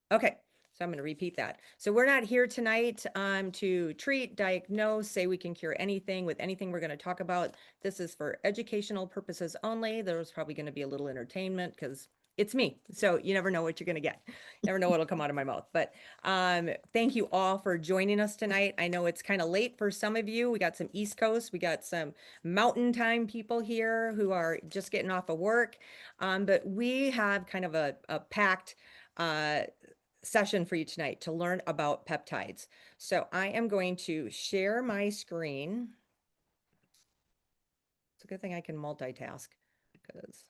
Okay, so I'm going to repeat that. So we're not here tonight to treat, diagnose, say we can cure anything with anything we're going to talk about. This is for educational purposes only. There's probably going to be a little entertainment because it's me. So you never know what you're going to get. Never know what'll come out of my mouth. But thank you all for joining us tonight. I know it's kind of late for some of you. We got some East Coast, we got some Mountain Time people here who are just getting off of work. But we have kind of a packed session for you tonight to learn about peptides. So I am going to share my screen. It's a good thing I can multitask because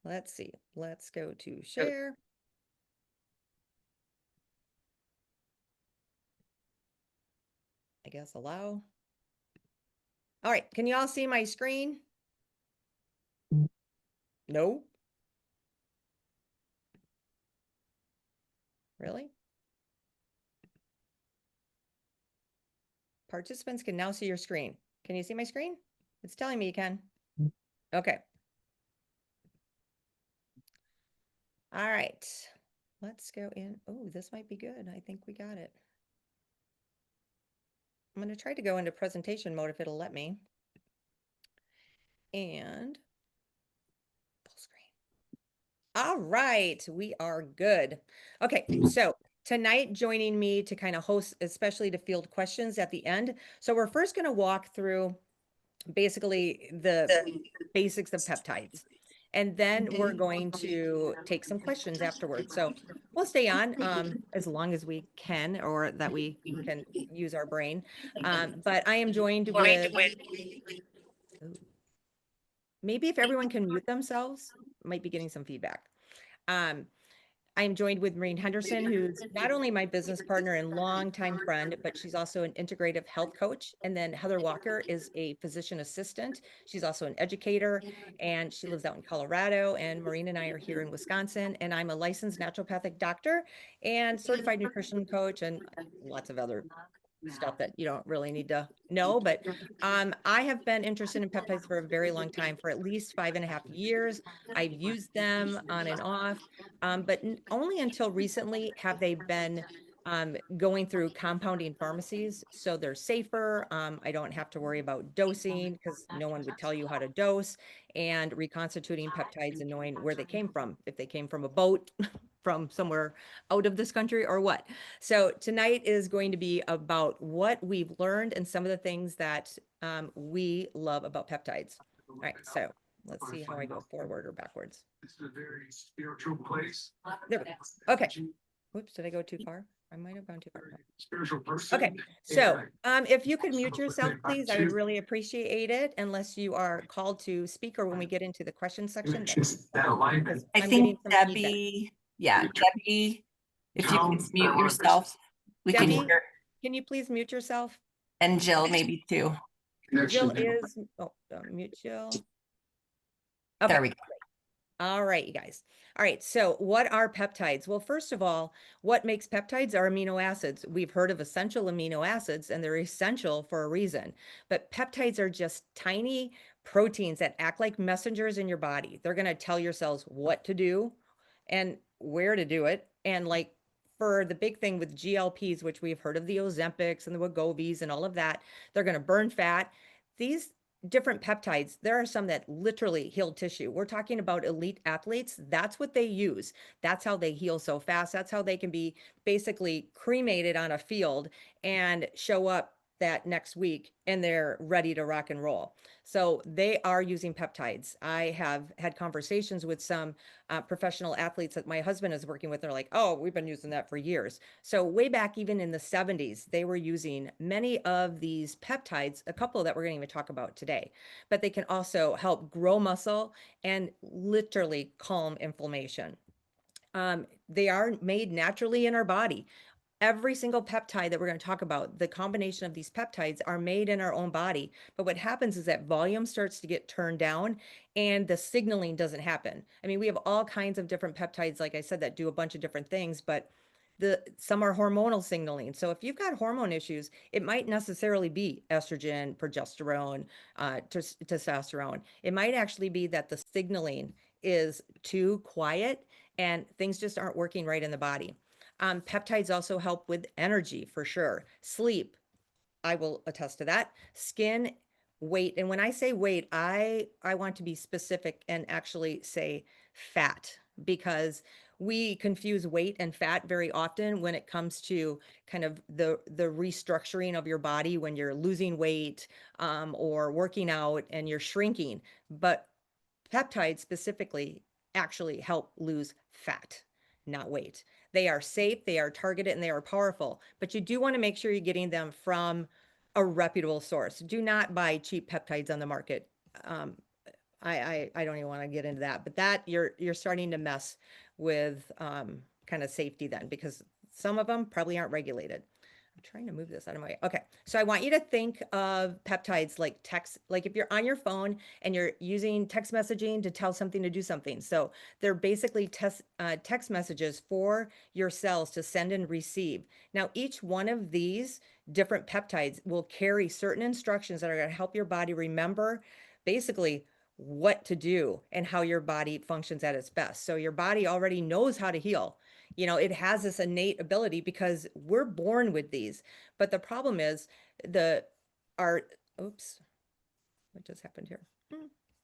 let's see, let's go to share. I guess allow. All right, can you all see my screen? No? Really? Participants can now see your screen. Can you see my screen? It's telling me you can. Okay. All right. Let's go in. Oh, this might be good. I think we got it. I'm going to try to go into presentation mode if it'll let me. And full screen. All right, we are good. Okay, so tonight joining me to kind of host, especially to field questions at the end. So we're first going to walk through basically the basics of peptides. And then we're going to take some questions afterwards. So we'll stay on as long as we can, or that we can use our brain. But I am joined with, ooh, maybe if everyone can mute themselves, might be getting some feedback. I'm joined with Maureen Henderson, who's not only my business partner and longtime friend, but she's also an integrative health coach. And then Heather Walker is a physician assistant. She's also an educator, and she lives out in Colorado. And Maureen and I are here in Wisconsin. And I'm a licensed naturopathic doctor and certified nutrition coach, and lots of other stuff that you don't really need to know. But I have been interested in peptides for a very long time, for at least 5.5 years. I've used them on and off, but only until recently have they been going through compounding pharmacies. So they're safer. I don't have to worry about dosing because no one would tell you how to dose, and reconstituting peptides and knowing where they came from, if they came from a boat, from somewhere out of this country or what. So tonight is going to be about what we've learned and some of the things that we love about peptides. All right, so let's see how I go forward or backwards. This is a very spiritual place. There we go. Okay. Whoops, did I go too far? I might have gone too far. Spiritual person. Okay, so if you could mute yourself, please, I would really appreciate it, unless you are called to speak or when we get into the question section. I think Debbie, yeah, Debbie, if you could mute yourself, we can Debbie, hear. can you please mute yourself? And Jill, maybe too. Jill is, oh, mute Jill. Okay. There we go. All right, you guys. All right, so what are peptides? Well, first of all, what makes peptides are amino acids. We've heard of essential amino acids, and they're essential for a reason. But peptides are just tiny proteins that act like messengers in your body. They're going to tell your cells what to do and where to do it. And like for the big thing with GLPs, which we've heard of, the Ozempics and the Wegovys and all of that, they're going to burn fat. These different peptides, there are some that literally heal tissue. We're talking about elite athletes. That's what they use. That's how they heal so fast. That's how they can be basically cremated on a field and show up that next week and they're ready to rock and roll. So they are using peptides. I have had conversations with some professional athletes that my husband is working with. They're like, oh, we've been using that for years. So way back even in the 70s, they were using many of these peptides, a couple that we're going to even talk about today, but they can also help grow muscle and literally calm inflammation. They are made naturally in our body. Every single peptide that we're going to talk about, the combination of these peptides are made in our own body. But what happens is that volume starts to get turned down and the signaling doesn't happen. I mean, we have all kinds of different peptides, like I said, that do a bunch of different things, but some are hormonal signaling. So if you've got hormone issues, it might necessarily be estrogen, progesterone, testosterone. It might actually be that the signaling is too quiet and things just aren't working right in the body. Peptides also help with energy for sure. Sleep, I will attest to that. Skin, weight, and when I say weight, I want to be specific and actually say fat, because we confuse weight and fat very often when it comes to kind of the restructuring of your body when you're losing weight, or working out and you're shrinking. But peptides specifically actually help lose fat, not weight. They are safe, they are targeted, and they are powerful. But you do want to make sure you're getting them from a reputable source. Do not buy cheap peptides on the market. Um, I don't even want to get into that, but that you're starting to mess with kind of safety then, because some of them probably aren't regulated. I'm trying to move this out of my way. Okay. So I want you to think of peptides like text, like if you're on your phone and you're using text messaging to tell something to do something. So they're basically text messages for your cells to send and receive. Now, each one of these different peptides will carry certain instructions that are going to help your body remember basically what to do and how your body functions at its best. So your body already knows how to heal. You know, it has this innate ability because we're born with these. But the problem is the our oops, what just happened here?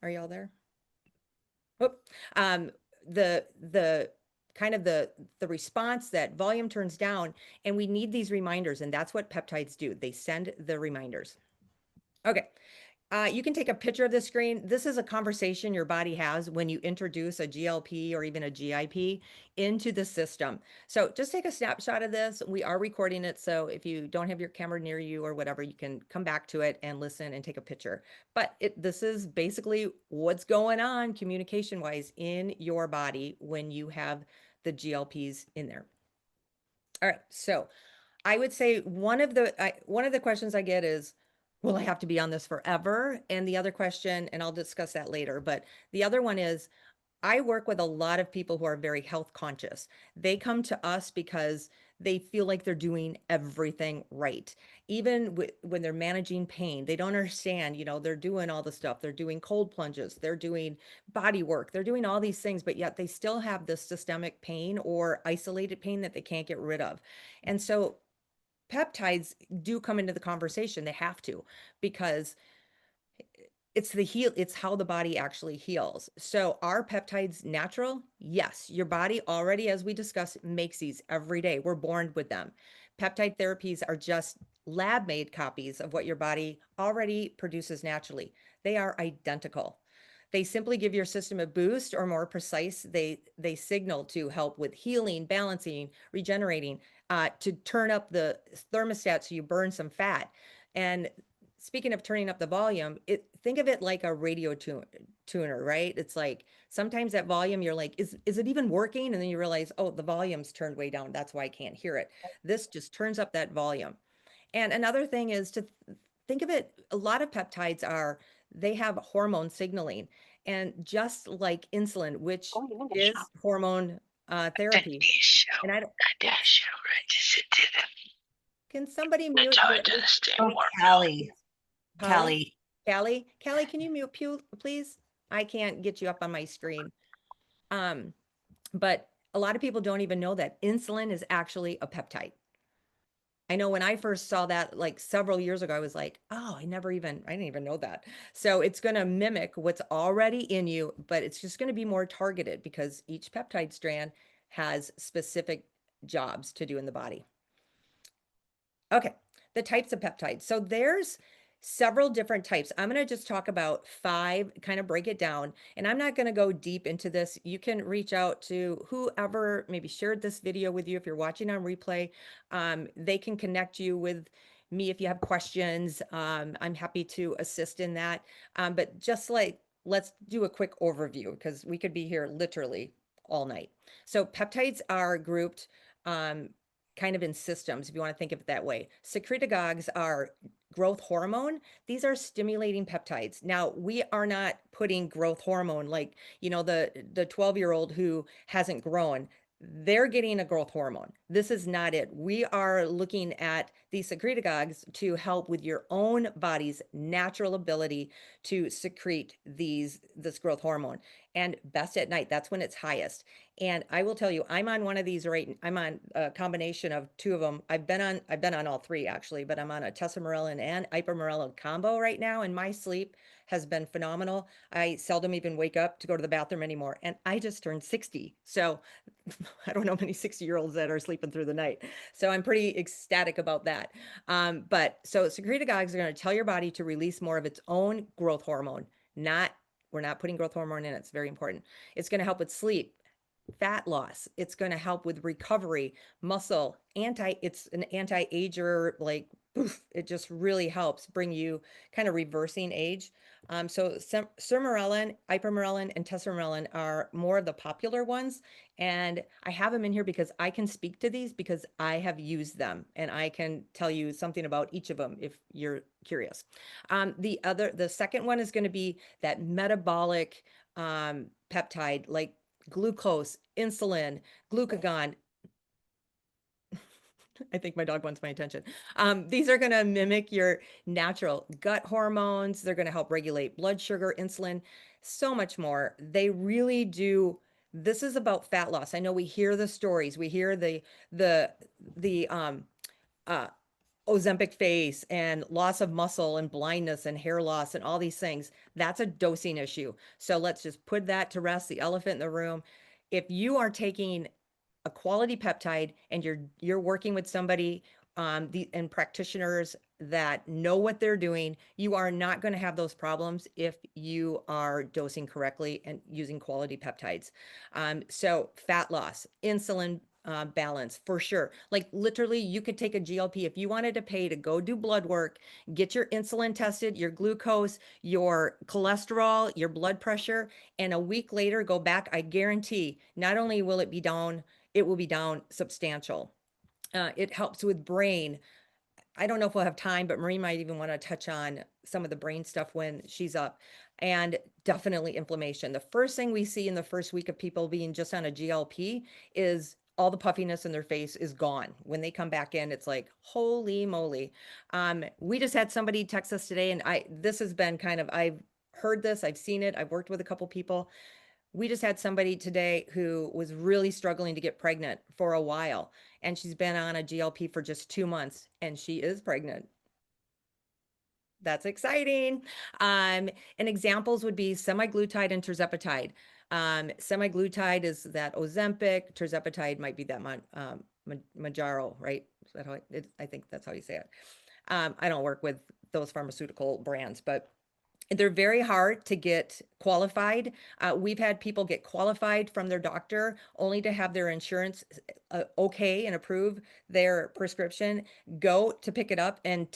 Are y'all there? Oop. Um, the kind of the response that volume turns down, and we need these reminders, and that's what peptides do. They send the reminders. Okay. You can take a picture of the screen. This is a conversation your body has when you introduce a GLP or even a GIP into the system. So just take a snapshot of this. We are recording it, so if you don't have your camera near you or whatever, you can come back to it and listen and take a picture. But this is basically what's going on communication-wise in your body when you have the GLPs in there. All right, so I would say one of the questions I get is, will I have to be on this forever? And the other question, and I'll discuss that later, but the other one is, I work with a lot of people who are very health conscious. They come to us because they feel like they're doing everything right. Even when they're managing pain, they don't understand, you know, they're doing all the stuff. They're doing cold plunges, they're doing body work, they're doing all these things, but yet they still have this systemic pain or isolated pain that they can't get rid of. And so peptides do come into the conversation. They have to, because it's how the body actually heals. So are peptides natural? Yes. Your body already, as we discussed, makes these every day. We're born with them. Peptide therapies are just lab made copies of what your body already produces naturally. They are identical. They simply give your system a boost, or more precise, they signal to help with healing, balancing, regenerating, to turn up the thermostat so you burn some fat. And speaking of turning up the volume, think of it like a radio tuner, right? It's like sometimes that volume, you're like, is it even working? And then you realize, oh, the volume's turned way down. That's why I can't hear it. This just turns up that volume. And another thing is to think of it, a lot of peptides they have hormone signaling. And just like insulin, which is hormone therapy. And I don't, can somebody mute? Callie. Callie? Callie, can you mute please? I can't get you up on my screen. But a lot of people don't even know that insulin is actually a peptide. I know when I first saw that like several years ago, I was like, oh, I didn't even know that. So it's going to mimic what's already in you, but it's just going to be more targeted because each peptide strand has specific jobs to do in the body. Okay, the types of peptides. So there's several different types. I'm going to just talk about 5, kind of break it down, and I'm not going to go deep into this. You can reach out to whoever maybe shared this video with you. If you're watching on replay, they can connect you with me if you have questions. I'm happy to assist in that. But just like, let's do a quick overview because we could be here literally all night. So peptides are grouped kind of in systems, if you want to think of it that way. Secretagogues are growth hormone. These are stimulating peptides. Now, we are not putting growth hormone like, you know, the 12-year-old who hasn't grown. They're getting a growth hormone. This is not it. We are looking at these secretagogues to help with your own body's natural ability to secrete this growth hormone. and best at night. That's when it's highest. And I will tell you, I'm on one of these I'm on a combination of two of them. I've been on all three actually, but I'm on a tesamorelin and ipamorelin combo right now, and my sleep has been phenomenal. I seldom even wake up to go to the bathroom anymore. And I just turned 60. So I don't know many 60-year-olds that are sleeping through the night. So I'm pretty ecstatic about that. But so secretagogues are going to tell your body to release more of its own growth hormone. We're not putting growth hormone in. It's very important. It's going to help with sleep, fat loss. It's going to help with recovery, muscle, it's an anti-ager, like, poof, it just really helps bring you kind of reversing age. So sermorelin, ipamorelin, and tesamorelin are more of the popular ones. And I have them in here because I can speak to these because I have used them and I can tell you something about each of them if you're curious. The second one is going to be that metabolic peptide, like glucose, insulin, glucagon. I think my dog wants my attention. These are going to mimic your natural gut hormones. They're going to help regulate blood sugar, insulin, so much more. They really do. This is about fat loss. I know we hear the stories. We hear the uh, Ozempic face and loss of muscle and blindness and hair loss and all these things. That's a dosing issue. So let's just put that to rest, the elephant in the room. If you are taking a quality peptide and you're working with somebody and practitioners that know what they're doing, you are not going to have those problems if you are dosing correctly and using quality peptides. So fat loss, insulin balance for sure. Like literally you could take a GLP if you wanted to pay to go do blood work, get your insulin tested, your glucose, your cholesterol, your blood pressure, and a week later go back. I guarantee not only will it be down, it will be down substantial. It helps with brain. I don't know if we'll have time, but Marie might even want to touch on some of the brain stuff when she's up, and definitely inflammation. The first thing we see in the first week of people being just on a GLP is all the puffiness in their face is gone. When they come back in, it's like, holy moly. We just had somebody text us today, and this has been kind of, I've heard this, I've seen it, I've worked with a couple people. We just had somebody today who was really struggling to get pregnant for a while, and she's been on a GLP for just 2 months, and she is pregnant. That's exciting. And examples would be semaglutide and tirzepatide. Semaglutide is that Ozempic. Tirzepatide might be that Mounjaro, right? Is that how I think that's how you say it. I don't work with those pharmaceutical brands, but they're very hard to get qualified. We've had people get qualified from their doctor only to have their insurance okay and approve their prescription, go to pick it up and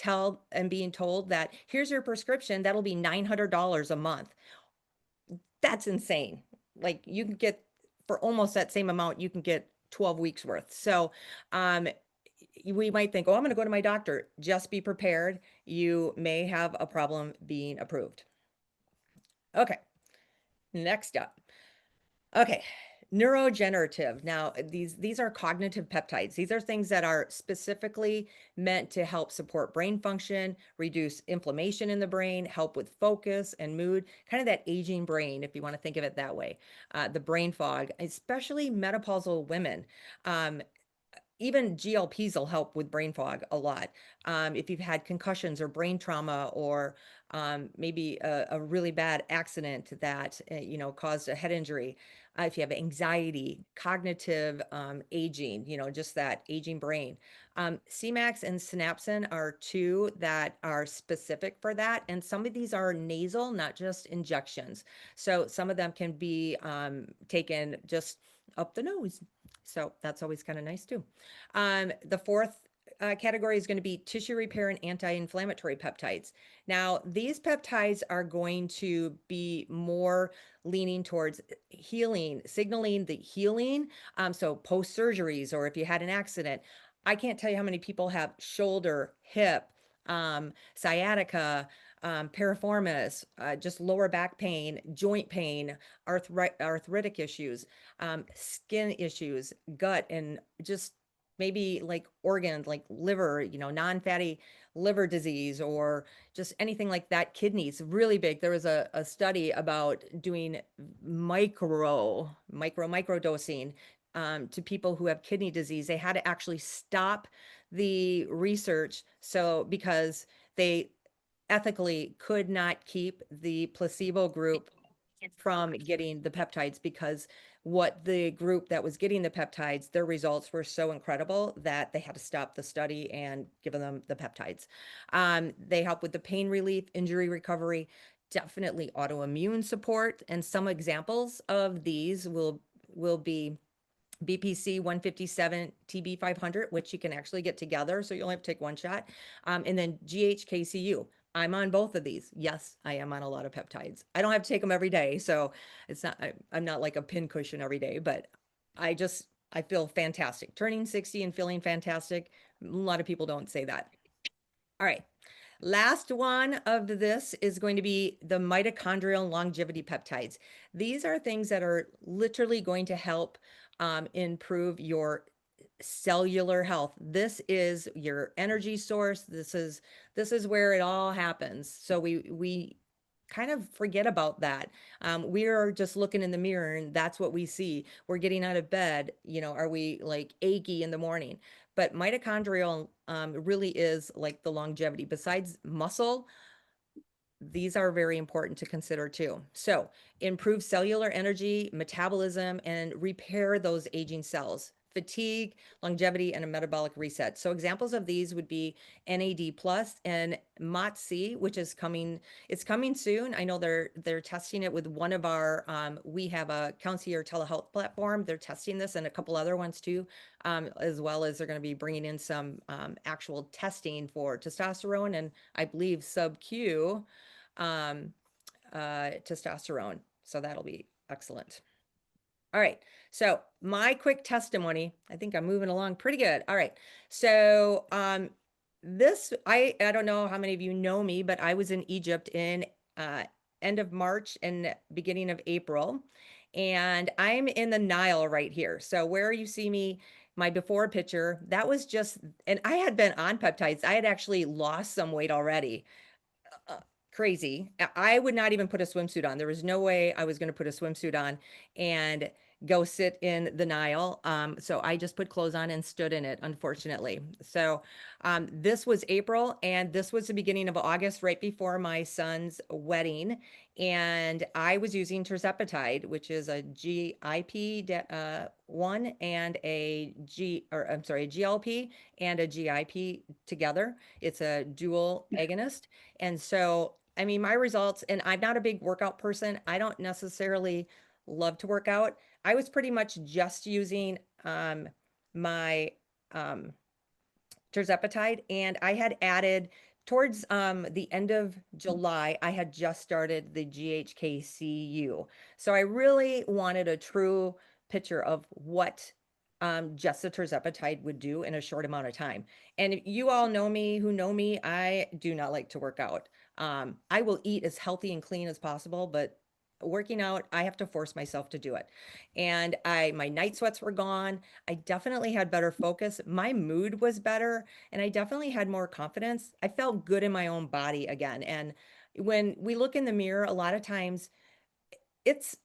being told that here's your prescription, that'll be $900 a month. That's insane. Like you can get for almost that same amount, you can get 12 weeks worth. So we might think, oh, I'm going to go to my doctor. Just be prepared. You may have a problem being approved. Okay, next up. Okay, neurogenerative. Now, these are cognitive peptides. These are things that are specifically meant to help support brain function, reduce inflammation in the brain, help with focus and mood, kind of that aging brain, if you want to think of it that way. The brain fog, especially menopausal women. Even GLPs will help with brain fog a lot. If you've had concussions or brain trauma, or maybe a really bad accident that caused a head injury, if you have anxiety, cognitive aging, just that aging brain. CMAX and synapsin are two that are specific for that, and some of these are nasal, not just injections. So some of them can be taken just up the nose. So that's always kind of nice too. The fourth category is going to be tissue repair and anti-inflammatory peptides. Now, these peptides are going to be more leaning towards healing, signaling the healing. So post surgeries, or if you had an accident. I can't tell you how many people have shoulder, hip, sciatica, piriformis, just lower back pain, joint pain, arthritic issues, skin issues, gut, and just maybe like organ, like liver, non-fatty liver disease, or just anything like that. Kidneys, really big. There was a study about doing micro dosing to people who have kidney disease. They had to actually stop the research. So because they ethically could not keep the placebo group from getting the peptides, because what the group that was getting the peptides, their results were so incredible that they had to stop the study and give them the peptides. They help with the pain relief, injury recovery, definitely autoimmune support. And some examples of these will be BPC 157, TB 500, which you can actually get together, so you only have to take one shot. And then GHKCU. I'm on both of these. Yes, I am on a lot of peptides. I don't have to take them every day, so it's not, I'm not like a pin cushion every day, but I feel fantastic. Turning 60 and feeling fantastic. A lot of people don't say that. All right. Last one of this is going to be the mitochondrial longevity peptides. These are things that are literally going to help improve your cellular health. This is your energy source. This is where it all happens. So we kind of forget about that. We are just looking in the mirror and that's what we see. We're getting out of bed, are we like achy in the morning? But mitochondrial really is like the longevity. Besides muscle, these are very important to consider too. So improve cellular energy, metabolism, and repair those aging cells, fatigue, longevity, and a metabolic reset. So examples of these would be NAD plus and MOTS-C, which is coming, it's coming soon. I know they're testing it with one of our, we have a concierge telehealth platform. They're testing this and a couple other ones too, as well as they're going to be bringing in some actual testing for testosterone and I believe sub-Q testosterone. So that'll be excellent. All right. So my quick testimony, I think I'm moving along pretty good. All right. So this, I don't know how many of you know me, but I was in Egypt in end of March and beginning of April. And I'm in the Nile right here. So where you see me, my before picture, that was just, and I had been on peptides. I had actually lost some weight already. uh, Crazy. I would not even put a swimsuit on. There was no way I was going to put a swimsuit on and go sit in the Nile. So I just put clothes on and stood in it, unfortunately. So this was April, and this was the beginning of August, right before my son's wedding. And I was using tirzepatide, which is a GIP one and a GLP and a GIP together. It's a dual agonist. And so, I mean, my results, and I'm not a big workout person. I don't necessarily love to work out. I was pretty much just using my um, tirzepatide, and I had added towards the end of July, I had just started the GHKCU. So I really wanted a true picture of what just the tirzepatide would do in a short amount of time. And you all know me, who know me, I do not like to work out. I will eat as healthy and clean as possible, but working out, I have to force myself to do it. And my night sweats were gone. I definitely had better focus. My mood was better, and I definitely had more confidence. I felt good in my own body again. And when we look in the mirror, a lot of times it's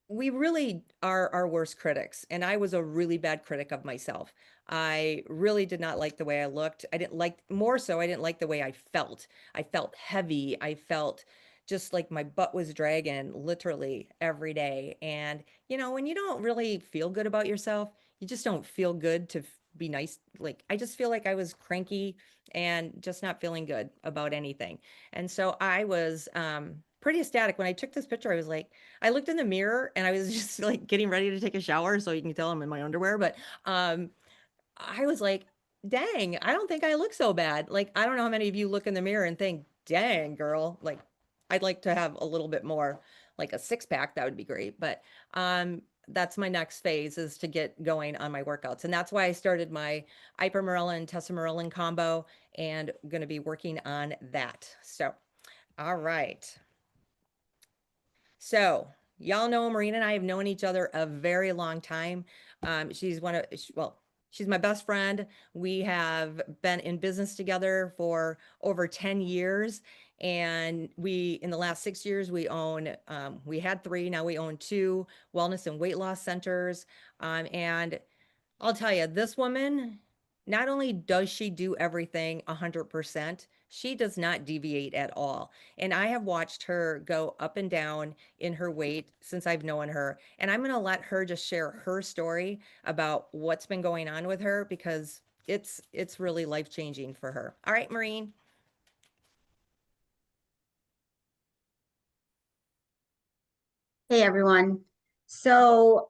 we really are our worst critics. And I was a really bad critic of myself. I really did not like the way I looked. I didn't like, more so, I didn't like the way I felt. I felt heavy. I felt just like my butt was dragging literally every day. And, when you don't really feel good about yourself, you just don't feel good to be nice. Like, I just feel like I was cranky and just not feeling good about anything. And so I was pretty ecstatic. When I took this picture, I was like, I looked in the mirror and I was just like getting ready to take a shower, so you can tell I'm in my underwear, but I was like, dang, I don't think I look so bad. Like, I don't know how many of you look in the mirror and think, dang, girl, like I'd like to have a little bit more, like a six pack, that would be great. But that's my next phase, is to get going on my workouts. And that's why I started my ipamorelin tesamorelin combo, and going to be working on that. So, all right. So y'all know Marina and I have known each other a very long time. She's well, She's my best friend. We have been in business together for over 10 years. And in the last 6 years, we had three, now we own two wellness and weight loss centers. And I'll tell you, this woman, not only does she do everything 100%, she does not deviate at all. And I have watched her go up and down in her weight since I've known her. And I'm going to let her just share her story about what's been going on with her because it's really life-changing for her. All right, Maureen. Hey everyone. So,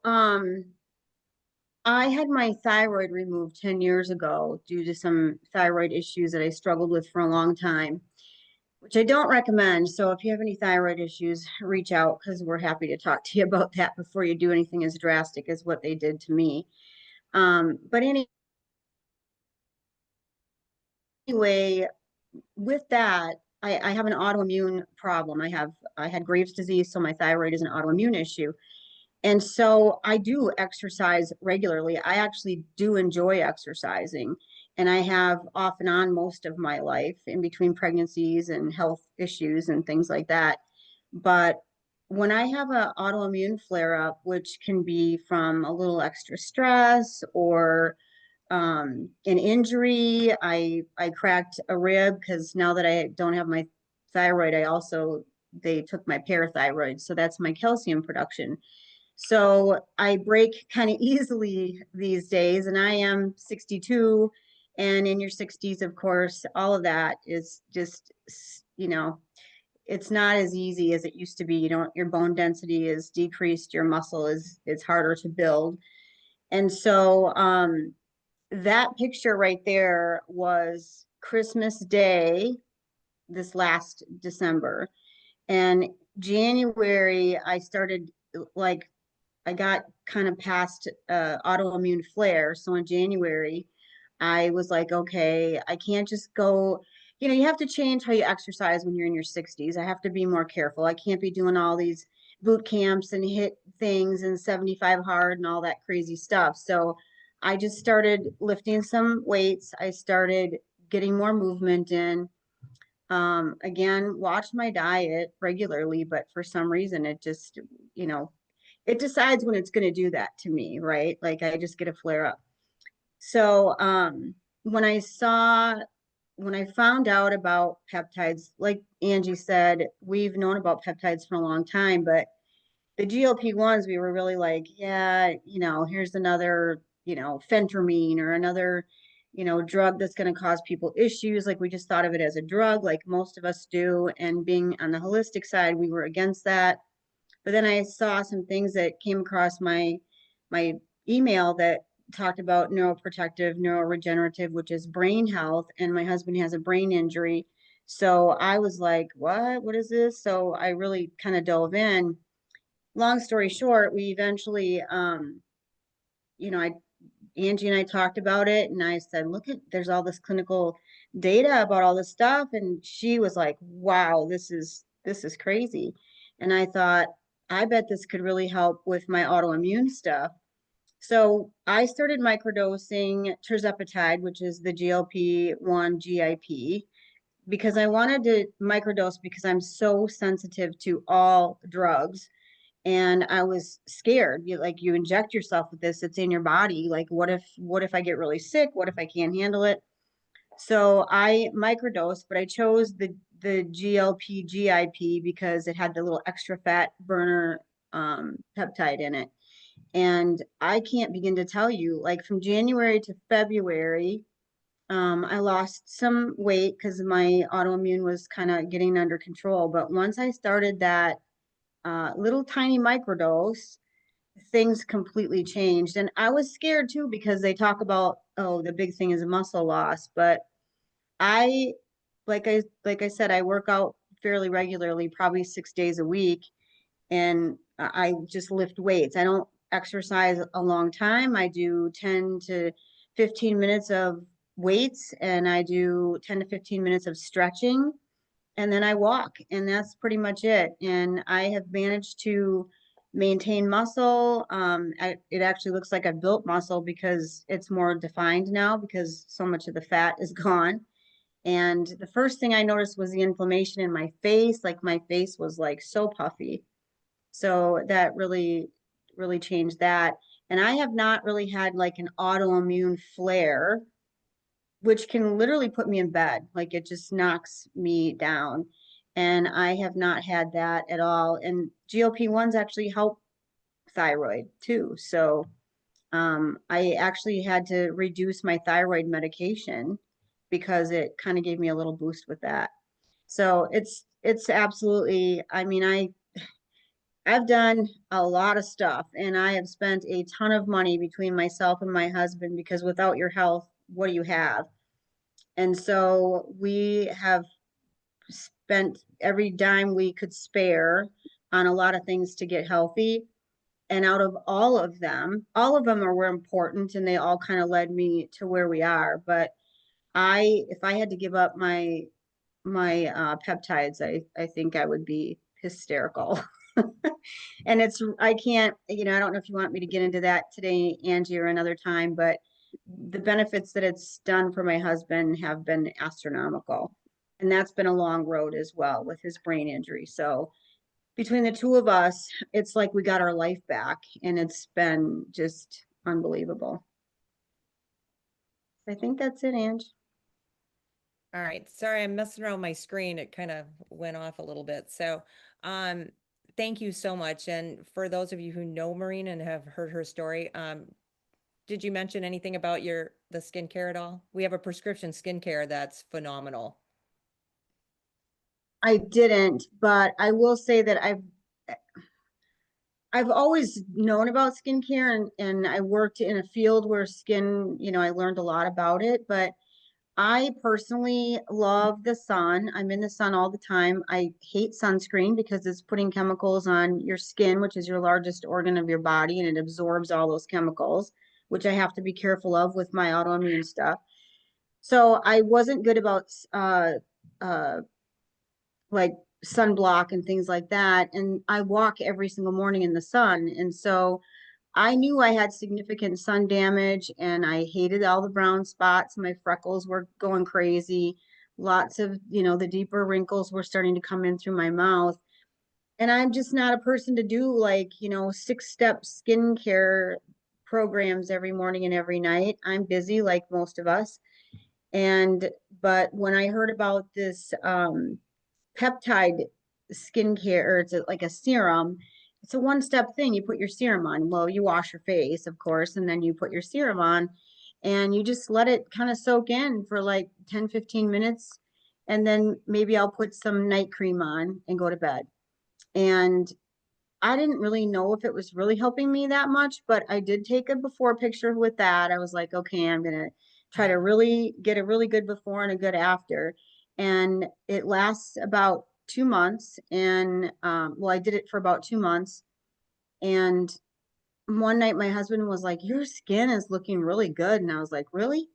I had my thyroid removed 10 years ago due to some thyroid issues that I struggled with for a long time, which I don't recommend. So if you have any thyroid issues, reach out because we're happy to talk to you about that before you do anything as drastic as what they did to me. But anyway, with that, I have an autoimmune problem. I had Graves' disease, so my thyroid is an autoimmune issue. And so I do exercise regularly. I actually do enjoy exercising. And I have off and on most of my life in between pregnancies and health issues and things like that. But when I have an autoimmune flare up, which can be from a little extra stress or an injury, I cracked a rib because now that I don't have my thyroid, they took my parathyroid. So that's my calcium production. So I break kind of easily these days, and I am 62. And in your 60s, of course, all of that is just, it's not as easy as it used to be. Your bone density is decreased, your muscle it's harder to build. And so that picture right there was Christmas Day this last December. And January, I started like I got kind of past autoimmune flare. So in January, I was like, okay, I can't just go, you have to change how you exercise when you're in your 60s. I have to be more careful. I can't be doing all these boot camps and hit things and 75 hard and all that crazy stuff. So I just started lifting some weights. I started getting more movement in. Again, watch my diet regularly, but for some reason it just, it decides when it's going to do that to me, right? Like I just get a flare up. So when when I found out about peptides, like Angie said, we've known about peptides for a long time, but the GLP-1s, we were really like, yeah, here's another, phentermine or another, drug that's going to cause people issues. Like we just thought of it as a drug, like most of us do. And being on the holistic side, we were against that. But then I saw some things that came across my email that talked about neuroprotective, neuroregenerative, which is brain health. And my husband has a brain injury. So I was like, what? What is this? So I really kind of dove in. Long story short, we eventually, you know, I Angie and I talked about it, and I said, look there's all this clinical data about all this stuff. And she was like, wow, this is crazy. And I thought, I bet this could really help with my autoimmune stuff. So I started microdosing tirzepatide, which is the GLP-1 GIP, because I wanted to microdose because I'm so sensitive to all drugs. And I was scared. You inject yourself with this, it's in your body. Like, what if I get really sick? What if I can't handle it? So I microdosed, but I chose the GLP GIP because it had the little extra fat burner peptide in it. And I can't begin to tell you, like from January to February, I lost some weight because my autoimmune was kind of getting under control. But once I started that little tiny microdose, things completely changed. And I was scared too because they talk about, oh, the big thing is muscle loss. But I, like I said, I work out fairly regularly, probably 6 days a week, and I just lift weights. I don't exercise a long time. I do 10 to 15 minutes of weights, and I do 10 to 15 minutes of stretching, and then I walk, and that's pretty much it. And I have managed to maintain muscle. It actually looks like I built muscle because it's more defined now because so much of the fat is gone. And the first thing I noticed was the inflammation in my face. Like my face was like so puffy. So that really changed that. And I have not really had like an autoimmune flare, which can literally put me in bed. Like it just knocks me down. And I have not had that at all. And GLP-1s actually help thyroid too. So I actually had to reduce my thyroid medication because it kind of gave me a little boost with that. So it's absolutely, I mean, I've done a lot of stuff and I have spent a ton of money between myself and my husband because without your health, what do you have? And so we have spent every dime we could spare on a lot of things to get healthy. And out of all of them were important and they all kind of led me to where we are. But if I had to give up my peptides, I think I would be hysterical. And I can't, I don't know if you want me to get into that today, Angie, or another time, but the benefits that it's done for my husband have been astronomical. And that's been a long road as well with his brain injury. So between the two of us, it's like we got our life back and it's been just unbelievable. I think that's it, Ange. All right. Sorry, I'm messing around with my screen. It kind of went off a little bit. So, thank you so much. And for those of you who know Maureen and have heard her story, did you mention anything about the skincare at all? We have a prescription skincare that's phenomenal. I didn't, but I will say that I've always known about skincare and I worked in a field where skin, I learned a lot about it, but I personally love the sun. I'm in the sun all the time. I hate sunscreen because it's putting chemicals on your skin, which is your largest organ of your body, and it absorbs all those chemicals, which I have to be careful of with my autoimmune stuff. So I wasn't good about uh like sunblock and things like that. And I walk every single morning in the sun. And so I knew I had significant sun damage and I hated all the brown spots. My freckles were going crazy. Lots of, the deeper wrinkles were starting to come in through my mouth. And I'm just not a person to do like, 6-step skincare programs every morning and every night. I'm busy like most of us. But when I heard about this peptide skincare, or it's like a serum. It's a one-step thing. You put your serum on. Well, you wash your face, of course, and then you put your serum on and you just let it kind of soak in for like 10, 15 minutes. And then maybe I'll put some night cream on and go to bed. And I didn't really know if it was really helping me that much, but I did take a before picture with that. I was like, okay, I'm gonna try to really get a really good before and a good after. And it lasts about 2 months. And well, I did it for about 2 months. And one night my husband was like, your skin is looking really good. And I was like, really?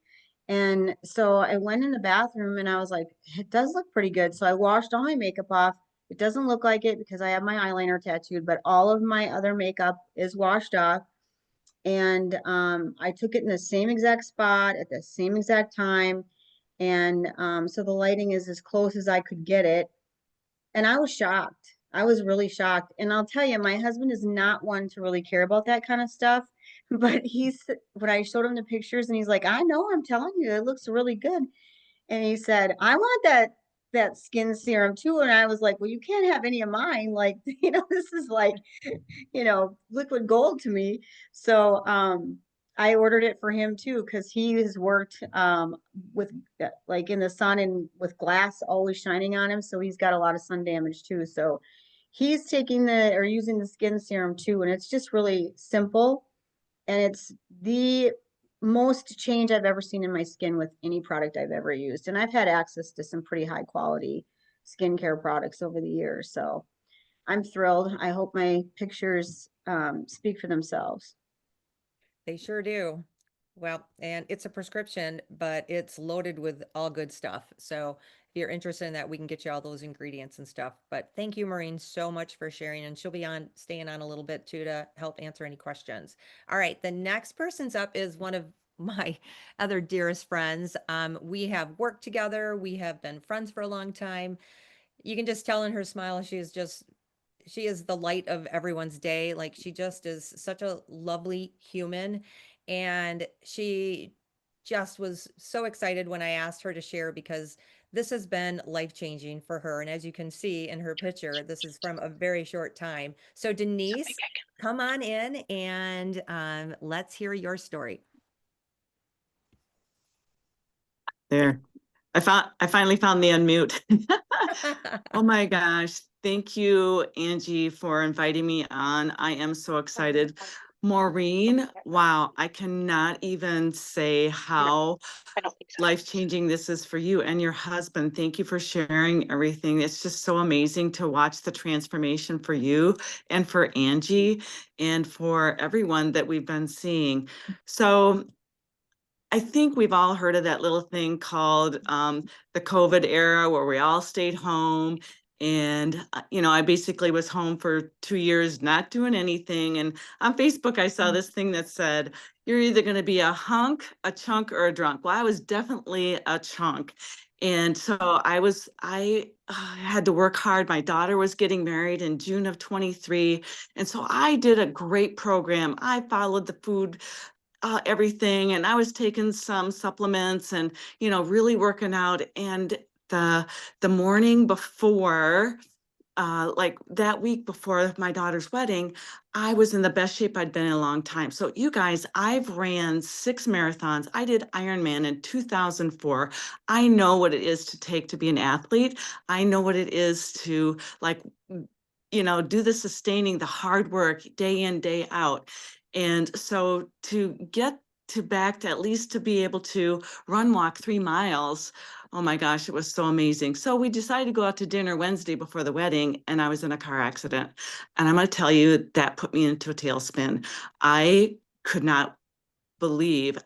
And so I went in the bathroom and I was like, it does look pretty good. So I washed all my makeup off. It doesn't look like it because I have my eyeliner tattooed, but all of my other makeup is washed off. And I took it in the same exact spot at the same exact time. And so the lighting is as close as I could get it. And I was shocked. I was really shocked. And I'll tell you, my husband is not one to really care about that kind of stuff. But when I showed him the pictures and he's like, I know, I'm telling you, it looks really good. And he said, I want that skin serum too. And I was like, well, you can't have any of mine. Like, this is like, liquid gold to me. So I ordered it for him too, because he has worked with like in the sun and with glass always shining on him. So he's got a lot of sun damage too. So he's using the skin serum too. And it's just really simple. And it's the most change I've ever seen in my skin with any product I've ever used. And I've had access to some pretty high quality skincare products over the years. So I'm thrilled. I hope my pictures speak for themselves. They sure do. Well, and it's a prescription, but it's loaded with all good stuff. So you're interested in that, we can get you all those ingredients and stuff. But thank you, Maureen, so much for sharing. And she'll be staying on a little bit too to help answer any questions. All right. The next person's up is one of my other dearest friends. We have worked together. We have been friends for a long time. You can just tell in her smile, she is the light of everyone's day. Like, she just is such a lovely human. And she just was so excited when I asked her to share, because this has been life-changing for her. And as you can see in her picture, this is from a very short time. So Denise, come on in and let's hear your story. There. I finally found the unmute. Oh my gosh. Thank you, Angie, for inviting me on. I am so excited. Maureen, wow, I cannot even say how life-changing this is for you and your husband. Thank you for sharing everything. It's just so amazing to watch the transformation for you and for Angie and for everyone that we've been seeing. So I think we've all heard of that little thing called the COVID era, where we all stayed home. And, I basically was home for 2 years, not doing anything. And on Facebook, I saw this thing that said, you're either going to be a hunk, a chunk, or a drunk. Well, I was definitely a chunk. And so I had to work hard. My daughter was getting married in June of 23. And so I did a great program. I followed the food everything, and I was taking some supplements and really working out. And the morning before, like that week before my daughter's wedding, I was in the best shape I'd been in a long time. So you guys, I've ran 6 marathons. I did Ironman in 2004. I know what it is to take to be an athlete. I know what it is to do the sustaining, the hard work day in, day out. And so to get to back to at least to be able to walk 3 miles, oh my gosh, it was so amazing. So we decided to go out to dinner Wednesday before the wedding, and I was in a car accident. And I'm going to tell you, that put me into a tailspin. I could not believe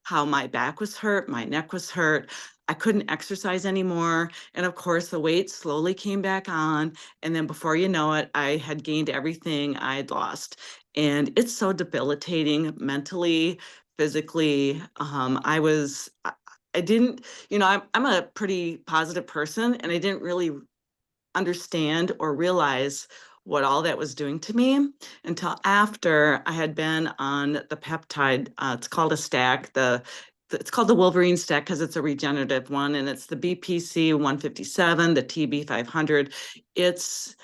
how my back was hurt, my neck was hurt. I couldn't exercise anymore. And of course, the weight slowly came back on. And then before you know it, I had gained everything I had lost. And it's so debilitating mentally, physically. I didn't, I'm a pretty positive person, and I didn't really understand or realize what all that was doing to me until after I had been on the peptide. It's called a stack. It's called the Wolverine stack because it's a regenerative one, and it's the BPC 157, the TB 500. It's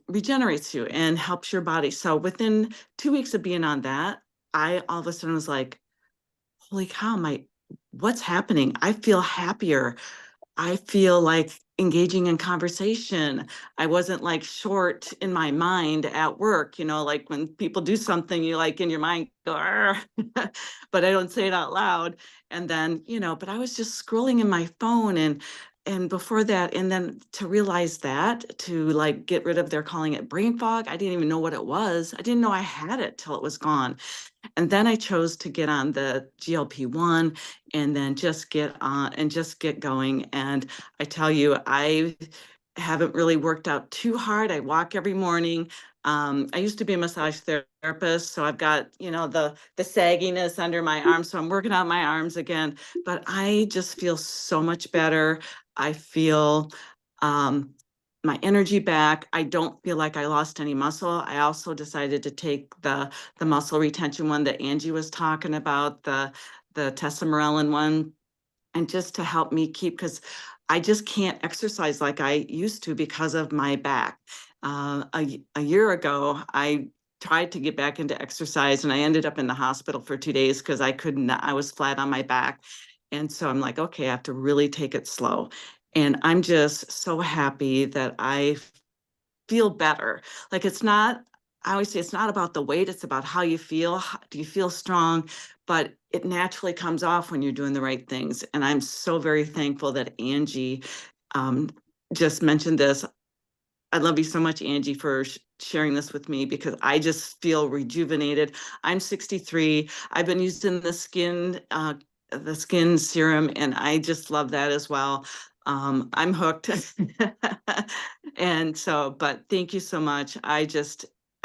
regenerates you and helps your body. So within 2 weeks of being on that, I all of a sudden was like, holy cow, what's happening? I feel happier. I feel like engaging in conversation. I wasn't like short in my mind at work, like when people do something, you like in your mind go, but I don't say it out loud. And then, but I was just scrolling in my phone and before that, and then to realize that, to like get rid of, they're calling it brain fog. I didn't even know what it was. I didn't know I had it till it was gone. And then I chose to get on the GLP-1 and then just get on and just get going. And I tell you, I haven't really worked out too hard. I walk every morning. I used to be a massage therapist, so I've got, the sagginess under my arms. So I'm working out my arms again, but I just feel so much better. I feel my energy back. I don't feel like I lost any muscle. I also decided to take the muscle retention one that Angie was talking about, the testosterone one, and just to help me keep, because I just can't exercise like I used to because of my back. A year ago, I tried to get back into exercise, and I ended up in the hospital for 2 days because I was flat on my back. And so I'm like, okay, I have to really take it slow. And I'm just so happy that I feel better. Like I always say it's not about the weight, it's about how you feel. Do you feel strong? But it naturally comes off when you're doing the right things. And I'm so very thankful that Angie just mentioned this. I love you so much, Angie, for sharing this with me, because I just feel rejuvenated. I'm 63. I've been using the skin serum, and I just love that as well. I'm hooked. And so, but thank you so much.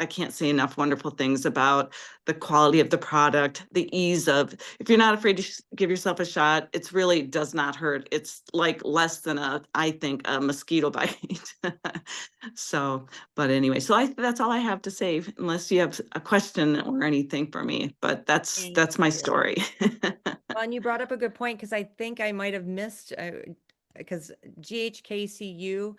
I can't say enough wonderful things about the quality of the product, the ease of, if you're not afraid to give yourself a shot, it's really does not hurt. It's like less than I think, a mosquito bite. So, but anyway, that's all I have to say, unless you have a question or anything for me, but that's my you. story. Well, and you brought up a good point, because I think I might have missed, because GHKCU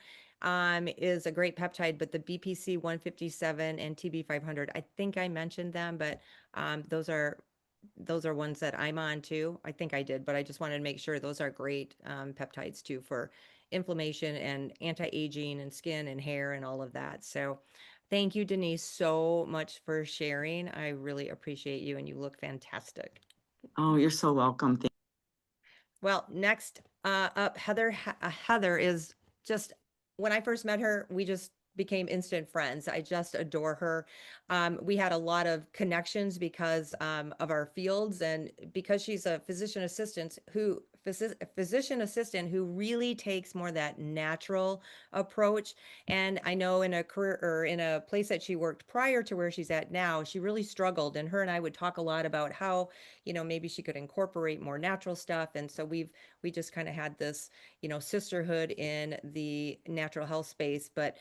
is a great peptide, but the BPC 157 and TB 500, I think I mentioned them, but those are ones that I'm on too. I think I did, but I just wanted to make sure those are great peptides too for inflammation and anti-aging and skin and hair and all of that. So thank you, Denise, so much for sharing. I really appreciate you, and you look fantastic. Oh, you're so welcome. Well, next up, Heather. Heather is just, when I first met her, we just became instant friends. I just adore her. We had a lot of connections because of our fields, and because she's a physician assistant who really takes more that natural approach. And I know in a career, or in a place that she worked prior to where she's at now, she really struggled. And her and I would talk a lot about how, maybe she could incorporate more natural stuff. And so we just kind of had this, sisterhood in the natural health space. But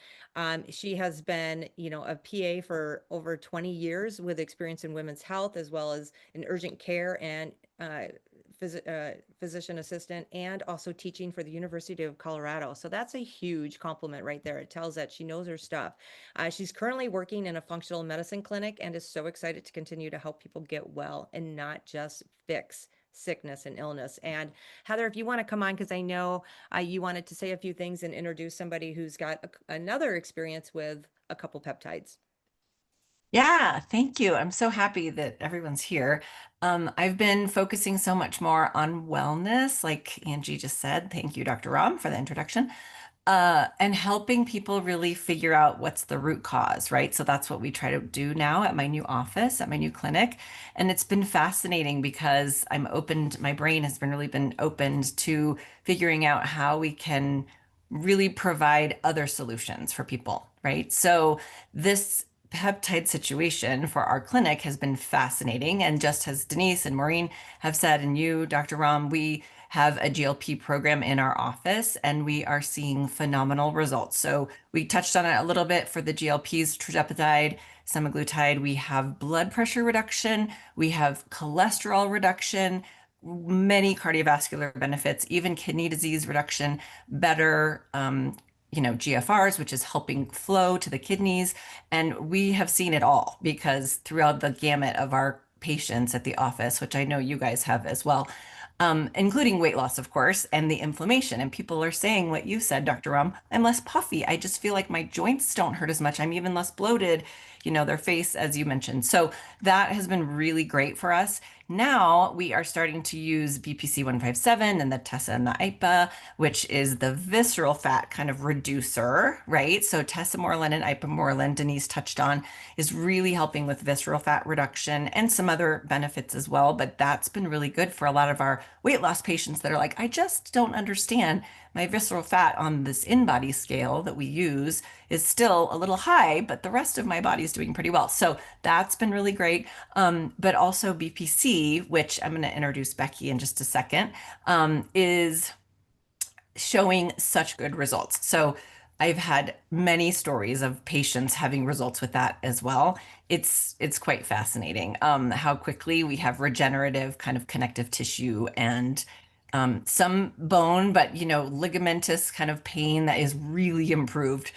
she has been, a PA for over 20 years with experience in women's health, as well as in urgent care, and physician assistant, and also teaching for the University of Colorado. So that's a huge compliment right there. It tells that she knows her stuff. She's currently working in a functional medicine clinic, and is so excited to continue to help people get well and not just fix sickness and illness. And Heather, if you want to come on, because I know you wanted to say a few things and introduce somebody who's got another experience with a couple peptides. Yeah, thank you. I'm so happy that everyone's here. I've been focusing so much more on wellness, like Angie just said. Thank you, Dr. Rahm, for the introduction. And helping people really figure out what's the root cause, right? So that's what we try to do now at my new office, at my new clinic. And it's been fascinating because my brain has really been opened to figuring out how we can really provide other solutions for people, right? So this peptide situation for our clinic has been fascinating. And just as Denise and Maureen have said, and you, Dr. Ram, we have a GLP program in our office, and we are seeing phenomenal results. So we touched on it a little bit for the GLPs, tirzepatide, semaglutide. We have blood pressure reduction, we have cholesterol reduction, many cardiovascular benefits, even kidney disease reduction, better GFRs, which is helping flow to the kidneys. And we have seen it all, because throughout the gamut of our patients at the office, which I know you guys have as well, including weight loss, of course, and the inflammation. And people are saying what you said, Dr. Rum, I'm less puffy. I just feel like my joints don't hurt as much. I'm even less bloated, their face, as you mentioned. So that has been really great for us. Now we are starting to use BPC 157 and the TESA and the IPA, which is the visceral fat kind of reducer, right? So tesamorelin and ipamorelin, Denise touched on, is really helping with visceral fat reduction and some other benefits as well. But that's been really good for a lot of our weight loss patients that are like, I just don't understand. My visceral fat on this in-body scale that we use is still a little high, but the rest of my body is doing pretty well. So that's been really great. But also BPC, which I'm going to introduce Becky in just a second, is showing such good results. So I've had many stories of patients having results with that as well. It's quite fascinating how quickly we have regenerative kind of connective tissue and some bone, but ligamentous kind of pain that is really improved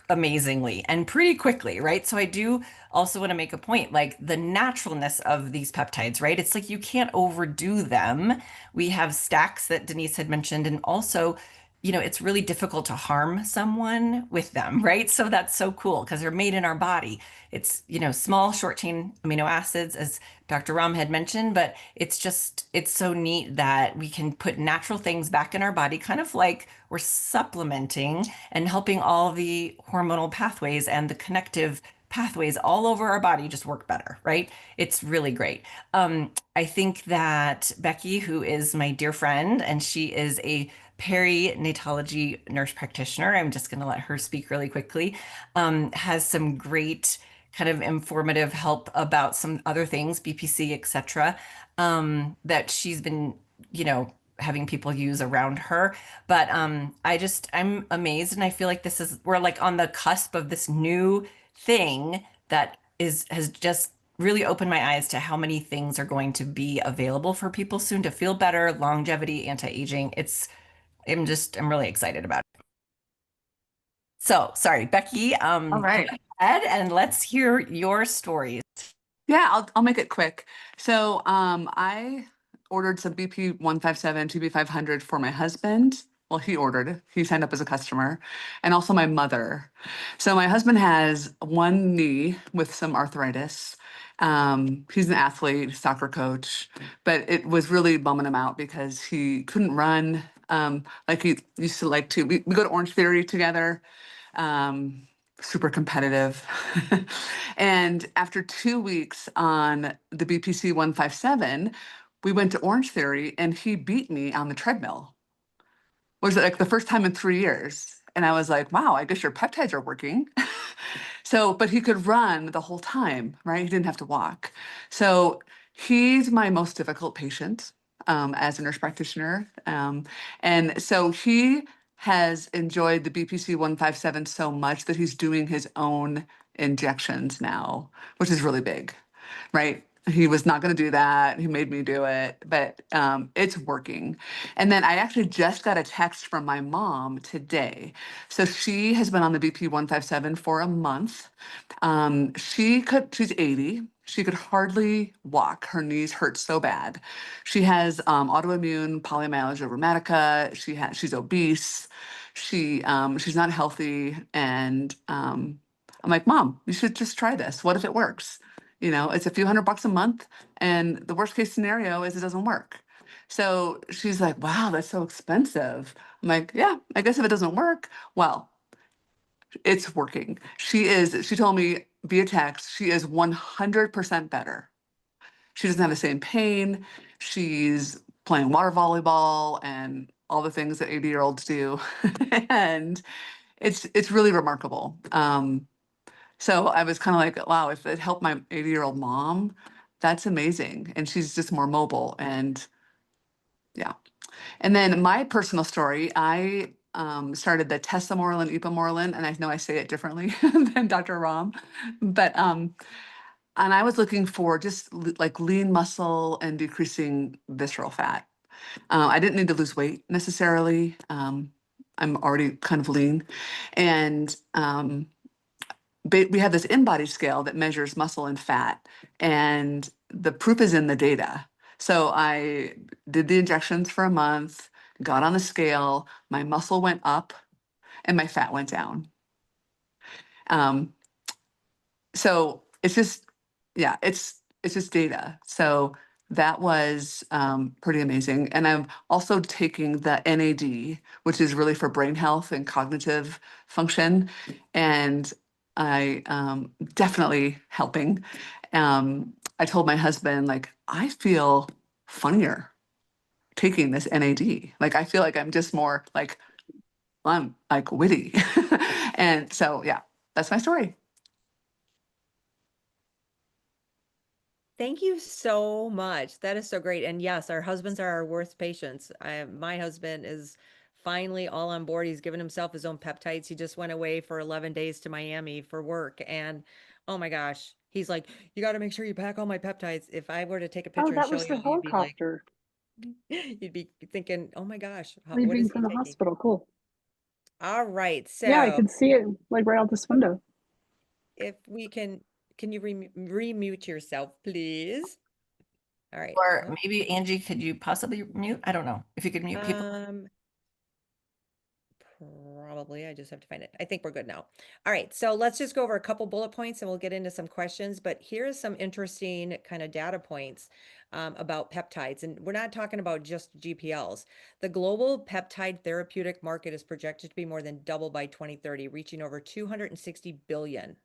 amazingly and pretty quickly, right? So I do also want to make a point, like the naturalness of these peptides, right? It's like you can't overdo them. We have stacks that Denise had mentioned, and also, it's really difficult to harm someone with them, right? So that's so cool because they're made in our body. It's, small short chain amino acids, as Dr. Ram had mentioned, but it's so neat that we can put natural things back in our body, kind of like we're supplementing and helping all the hormonal pathways and the connective pathways all over our body just work better, right? It's really great. I think that Becky, who is my dear friend, and she is a perinatology nurse practitioner. I'm just going to let her speak really quickly. Has some great kind of informative help about some other things, BPC, etc., that she's been, having people use around her. But I'm amazed, and I feel like we're like on the cusp of this new thing that has just really opened my eyes to how many things are going to be available for people soon to feel better, longevity, anti-aging. I'm really excited about it. So sorry, Becky, All right. go ahead and let's hear your stories. Yeah, I'll make it quick. So I ordered some BP 157, TB 500 for my husband. Well, he ordered, he signed up as a customer, and also my mother. So my husband has one knee with some arthritis. He's an athlete, soccer coach, but it was really bumming him out because he couldn't run like he used to like to. We go to Orange Theory together. Um, Super competitive. And after 2 weeks on the BPC 157, we went to Orange Theory and he beat me on the treadmill. Was it like the first time in 3 years? And I was like, wow, I guess your peptides are working. So, but he could run the whole time, right? He didn't have to walk. So he's my most difficult patient as a nurse practitioner. And so he has enjoyed the BPC 157 so much that he's doing his own injections now, which is really big, right? He was not going to do that. He made me do it, but it's working. And then I actually just got a text from my mom today. So she has been on the BP 157 for a month. She's 80. She could hardly walk. Her knees hurt so bad. She has autoimmune polymyalgia rheumatica. She's obese. She's not healthy. And I'm like, Mom, you should just try this. What if it works? It's a few $100 a month, and the worst case scenario is it doesn't work. So she's like, wow, that's so expensive. I'm like, yeah, I guess if it doesn't work, well, it's working. She told me via text, she is 100% better. She doesn't have the same pain. She's playing water volleyball and all the things that 80-year-olds do. And it's really remarkable. So I was kind of like, wow, if it helped my 80-year-old mom, that's amazing. And she's just more mobile. And yeah. And then my personal story, I started the tesamorelin, ipamorelin, and I know I say it differently than Dr. Rahm, but and I was looking for just like lean muscle and decreasing visceral fat. I didn't need to lose weight necessarily. I'm already kind of lean, and we have this in-body scale that measures muscle and fat, and the proof is in the data. So I did the injections for a month, got on the scale, my muscle went up, and my fat went down. So it's just, yeah, it's just data. So that was pretty amazing. And I'm also taking the NAD, which is really for brain health and cognitive function. And I definitely helping. I told my husband, like, I feel funnier taking this NAD. Like, I feel like I'm just more like, I'm like witty. And so, yeah, that's my story. Thank you so much. That is so great. And yes, our husbands are our worst patients. My husband is finally all on board. He's given himself his own peptides. He just went away for 11 days to Miami for work. And oh my gosh, he's like, you got to make sure you pack all my peptides. If I were to take a Oh, picture and that show was the you, you'd be like, helicopter you'd be thinking, oh my gosh, what leaving is he from the taking? hospital. Cool. All right. Yeah, I So could see it like right out this window. if we can you remute yourself, please? All right. Or maybe Angie, could you possibly mute? I don't know if you could mute people. Probably. I just have to find it. I think we're good now. All right. So let's just go over a couple bullet points and we'll get into some questions. But here's some interesting kind of data points about peptides. And we're not talking about just GPLs. The global peptide therapeutic market is projected to be more than double by 2030, reaching over 260 billion.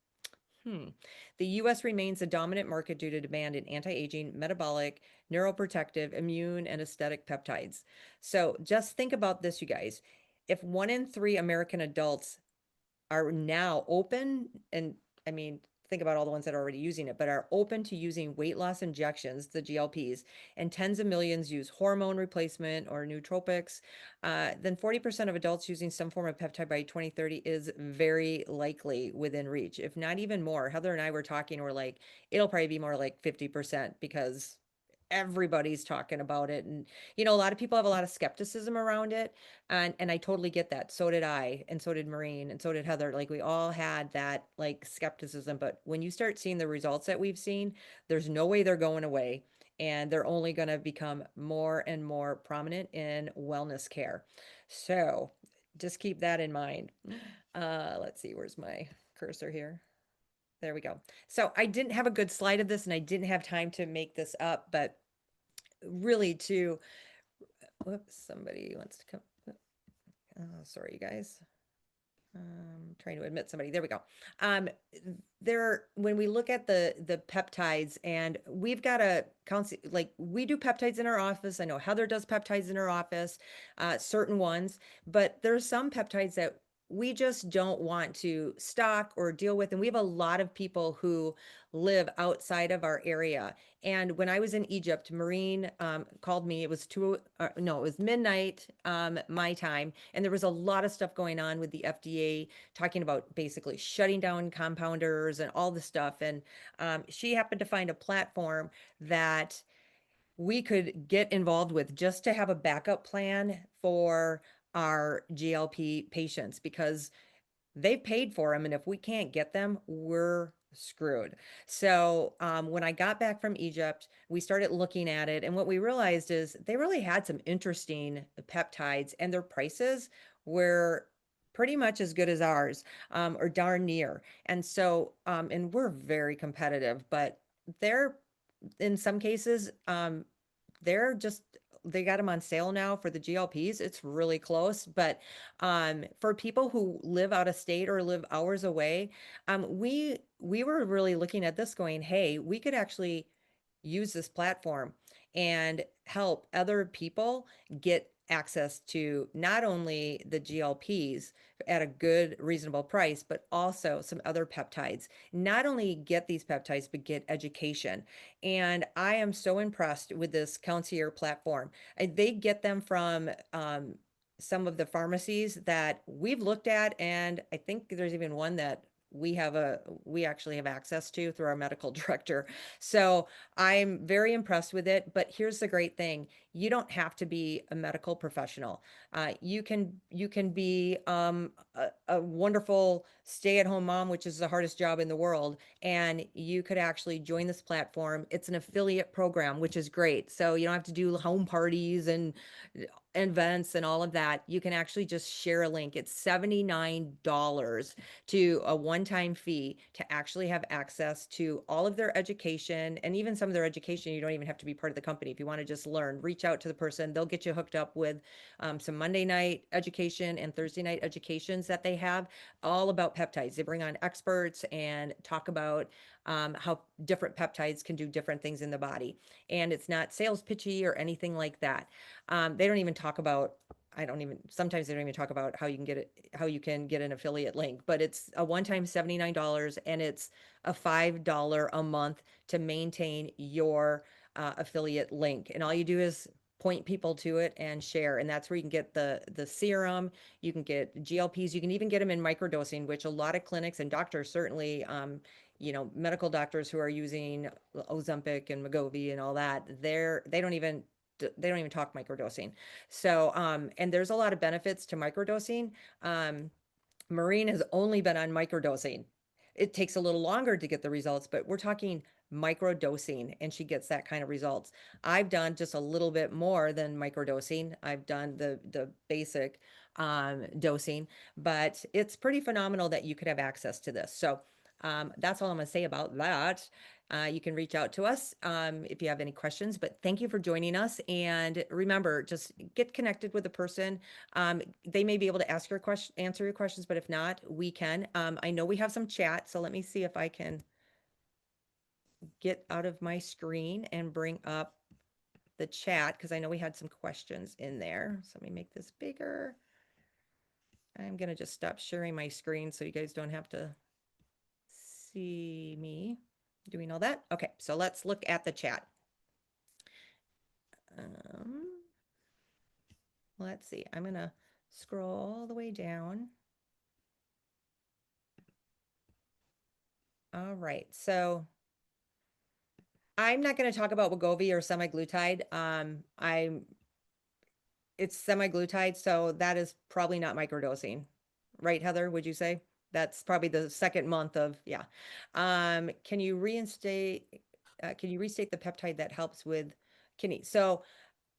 The US remains a dominant market due to demand in anti-aging, metabolic, neuroprotective, immune, and aesthetic peptides. So just think about this, you guys. If 1 in 3 American adults are now open, and I mean, think about all the ones that are already using it, but are open to using weight loss injections, the GLPs, and tens of millions use hormone replacement or nootropics, then 40% of adults using some form of peptide by 2030 is very likely within reach, if not even more. Heather and I were talking, we're like, it'll probably be more like 50% because everybody's talking about it. And, a lot of people have a lot of skepticism around it. And I totally get that. So did I, and so did Maureen, and so did Heather. Like we all had that like skepticism. But when you start seeing the results that we've seen, there's no way they're going away. And they're only going to become more and more prominent in wellness care. So just keep that in mind. Let's see, where's my cursor here? There we go. So I didn't have a good slide of this and I didn't have time to make this up, but really whoops, somebody wants to come. Oh, sorry, you guys. Trying to admit somebody. There we go. When we look at the peptides, and we've got a council, like we do peptides in our office. I know Heather does peptides in her office, certain ones, but there's some peptides that we just don't want to stock or deal with. And we have a lot of people who live outside of our area. And when I was in Egypt, Maureen called me. It was it was midnight my time. And there was a lot of stuff going on with the FDA, talking about basically shutting down compounders and all the stuff. And she happened to find a platform that we could get involved with just to have a backup plan for our GLP patients, because they paid for them. And if we can't get them, we're screwed. So when I got back from Egypt, we started looking at it. And what we realized is they really had some interesting peptides, and their prices were pretty much as good as ours, or darn near. And so, and we're very competitive, but they're in some cases, they got them on sale now for the GLPs. It's really close. But for people who live out of state or live hours away, we were really looking at this going, hey, we could actually use this platform and help other people get access to not only the GLPs at a good, reasonable price, but also some other peptides. Not only get these peptides, but get education. And I am so impressed with this concierge platform. They get them from some of the pharmacies that we've looked at, and I think there's even one that we actually have access to through our medical director. So I'm very impressed with it. But here's the great thing: you don't have to be a medical professional. You can be a wonderful stay-at-home mom, which is the hardest job in the world, and you could actually join this platform. It's an affiliate program, which is great. So you don't have to do home parties and events and all of that. You can actually just share a link. It's $79 to a one-time fee to actually have access to all of their education, and even some of their education, you don't even have to be part of the company. If you want to just learn, reach out to the person. They'll get you hooked up with some Monday night education and Thursday night educations that they have all about peptides. They bring on experts and talk about how different peptides can do different things in the body. And it's not sales pitchy or anything like that. They don't even talk about, sometimes they don't even talk about how you can get an affiliate link, but it's a one-time $79, and it's a $5 a month to maintain your affiliate link. And all you do is point people to it and share. And that's where you can get the serum, you can get GLPs, you can even get them in microdosing, which a lot of clinics and doctors, certainly, medical doctors who are using Ozempic and Wegovy and all that, they don't even talk microdosing. So, and there's a lot of benefits to microdosing. Maureen has only been on microdosing. It takes a little longer to get the results, but we're talking microdosing, and she gets that kind of results. I've done just a little bit more than microdosing. I've done the basic dosing, but it's pretty phenomenal that you could have access to this. So That's all I'm gonna say about that. You can reach out to us if you have any questions, but thank you for joining us. And remember, just get connected with the person. They may be able to answer your questions, but if not, we can. I know we have some chat, so let me see if I can get out of my screen and bring up the chat because I know we had some questions in there. So let me make this bigger. I'm gonna just stop sharing my screen so you guys don't have to see me doing all that. Okay, so let's look at the chat. Let's see, I'm gonna scroll all the way down. All right, so I'm not going to talk about Wegovy or semaglutide. It's semaglutide, so that is probably not microdosing, right, Heather? Would you say that's probably the second month of yeah? Can you restate the peptide that helps with kidney? So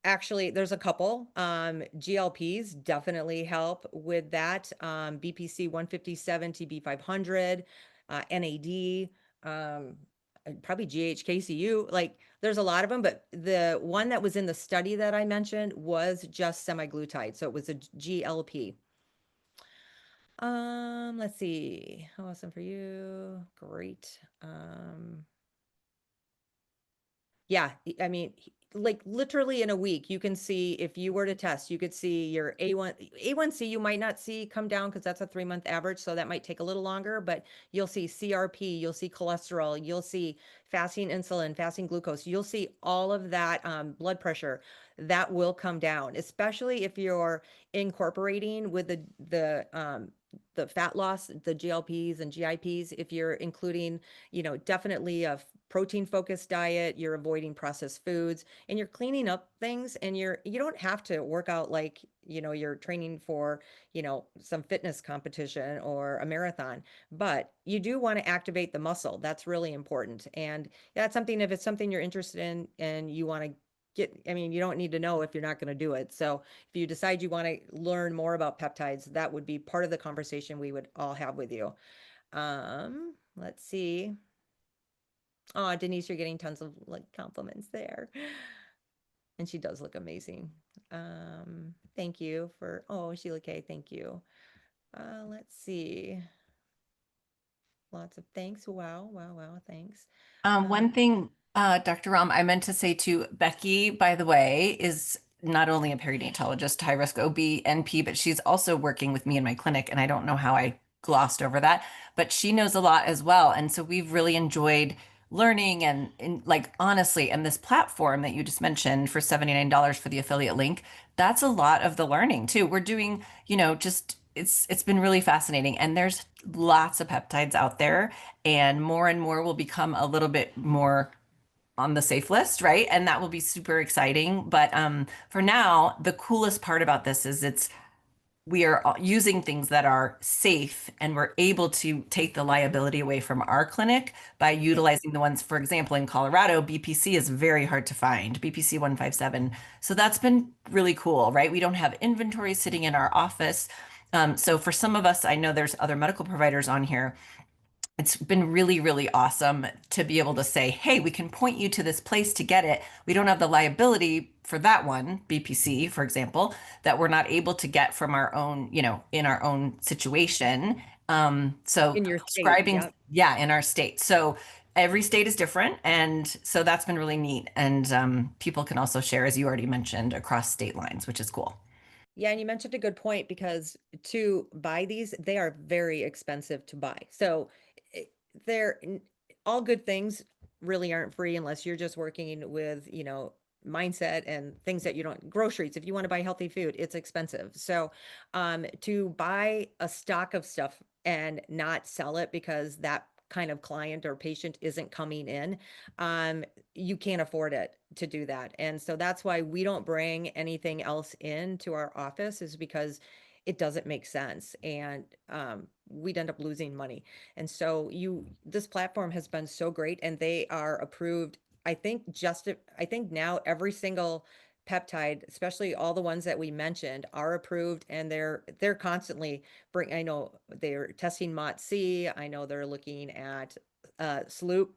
actually, there's a couple. GLPs definitely help with that. BPC 157, TB 500, NAD, probably GHKCU. Like there's a lot of them, but the one that was in the study that I mentioned was just semaglutide. So it was a GLP. Let's see. How awesome for you. Great. Yeah, I mean, like literally in a week, you can see if you were to test, you could see your A1C you might not see come down because that's a 3-month average, so that might take a little longer, but you'll see CRP, you'll see cholesterol, you'll see fasting insulin, fasting glucose, you'll see all of that blood pressure that will come down, especially if you're incorporating with the fat loss, the GLPs and GIPs, if you're including, definitely a protein focused diet, you're avoiding processed foods, and you're cleaning up things, and you don't have to work out like, you're training for, some fitness competition or a marathon, but you do want to activate the muscle. That's really important. And that's something, if it's something you're interested in and you want to you don't need to know if you're not going to do it. So if you decide you want to learn more about peptides, that would be part of the conversation we would all have with you. Let's see. Oh, Denise, you're getting tons of like compliments there. And she does look amazing. Thank you for, oh, Sheila K, thank you. Let's see. Lots of thanks. Wow, wow, wow, thanks. One thing, Dr. Rahm, I meant to say to Becky, by the way, is not only a perinatologist, high risk OB, NP, but she's also working with me in my clinic. And I don't know how I glossed over that, but she knows a lot as well. And so we've really enjoyed learning and like honestly, and this platform that you just mentioned for $79 for the affiliate link, that's a lot of the learning too. We're doing, just it's been really fascinating. And there's lots of peptides out there and more will become a little bit more on the safe list, right? And that will be super exciting. But for now, the coolest part about this is we are using things that are safe and we're able to take the liability away from our clinic by utilizing the ones, for example, in Colorado, BPC is very hard to find, BPC 157. So that's been really cool, right? We don't have inventory sitting in our office. So for some of us, I know there's other medical providers on here, it's been really, really awesome to be able to say, hey, we can point you to this place to get it. We don't have the liability for that one, BPC, for example, that we're not able to get from our own, in our own situation. So In your state, prescribing, yeah, in our state. So every state is different. And so that's been really neat. And people can also share, as you already mentioned, across state lines, which is cool. Yeah, and you mentioned a good point because to buy these, they are very expensive to buy. So i- they're all good things really aren't free unless you're just working with, mindset and things that you don't groceries. If you want to buy healthy food, it's expensive. So to buy a stock of stuff and not sell it because that kind of client or patient isn't coming in, you can't afford it to do that. And so that's why we don't bring anything else into our office, is because it doesn't make sense. And we'd end up losing money. And so this platform has been so great, and they are approved. I think now every single peptide, especially all the ones that we mentioned, are approved, and they're constantly I know they're testing MOTS-C. I know they're looking at sloop.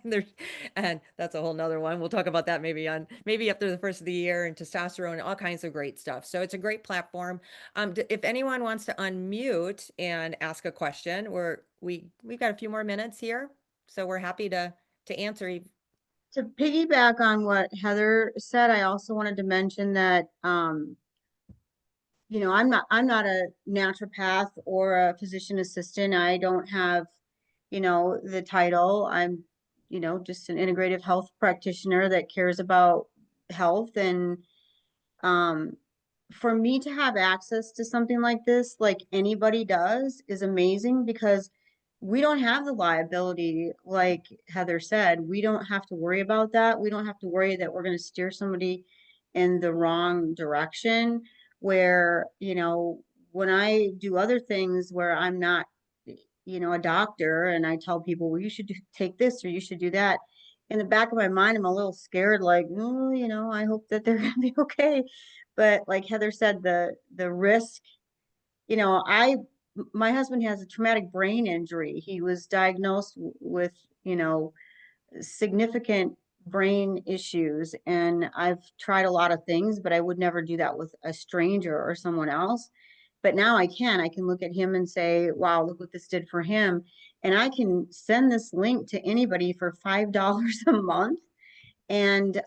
There's, and that's a whole nother one. We'll talk about that maybe after the first of the year, and testosterone, all kinds of great stuff. So it's a great platform. If anyone wants to unmute and ask a question, we've got a few more minutes here, so we're happy to answer. To piggyback on what Heather said, I also wanted to mention that, I'm not a naturopath or a physician assistant. I don't have, the title. I'm, just an integrative health practitioner that cares about health. And um, for me to have access to something like this, like anybody does, is amazing because we don't have the liability, like Heather said. We don't have to worry about that. We don't have to worry that we're going to steer somebody in the wrong direction. Where, when I do other things where I'm not, a doctor, and I tell people, well, you should take this or you should do that. In the back of my mind, I'm a little scared, like, oh, I hope that they're going to be okay. But like Heather said, the risk, my husband has a traumatic brain injury. He was diagnosed with, significant brain issues, and I've tried a lot of things, but I would never do that with a stranger or someone else. But now I can look at him and say, wow, look what this did for him. And I can send this link to anybody for $5 a month, and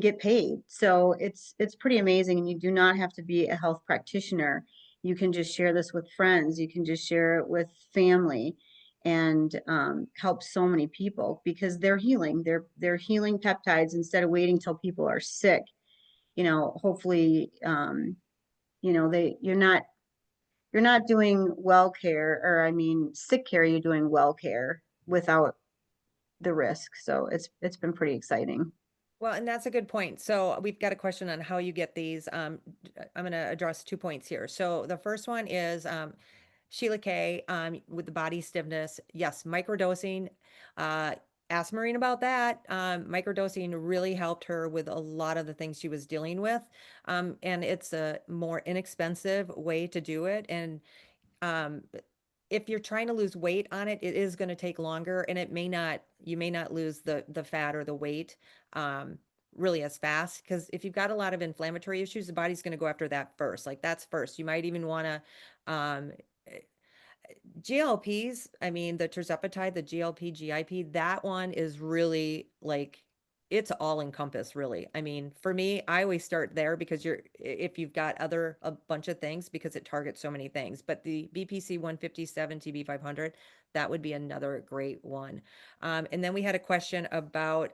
get paid. So it's pretty amazing. And you do not have to be a health practitioner. You can just share this with friends. You can just share it with family, and help so many people because they're healing. They're healing peptides instead of waiting till people are sick. Hopefully, you're not doing well care, or I mean sick care. You're doing well care without the risk. So it's been pretty exciting. Well, and that's a good point. So we've got a question on how you get these. I'm going to address 2 points here. So the first one is Sheila K. With the body stiffness. Yes, microdosing. Ask Maureen about that. Microdosing really helped her with a lot of the things she was dealing with. And it's a more inexpensive way to do it. And um, if you're trying to lose weight on it, it is going to take longer, and you may not lose the fat or the weight really as fast, because if you've got a lot of inflammatory issues, the body's going to go after that first. Like that's first. You might even want to GLPs, I mean, the tirzepatide, the GLP, GIP, that one is really like, it's all encompass, really. I mean, for me, I always start there because if you've got a bunch of things, because it targets so many things. But the BPC 157, TB 500, that would be another great one. And then we had a question about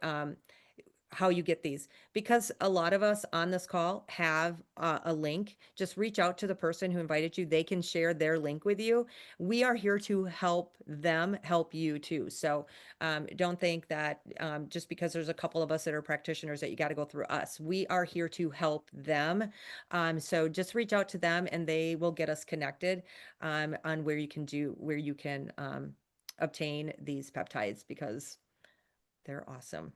how you get these, because a lot of us on this call have a link. Just reach out to the person who invited you. They can share their link with you. We are here to help them help you too. So don't think that just because there's a couple of us that are practitioners that you got to go through us. We are here to help them. So just reach out to them, and they will get us connected on where you can obtain these peptides, because they're awesome.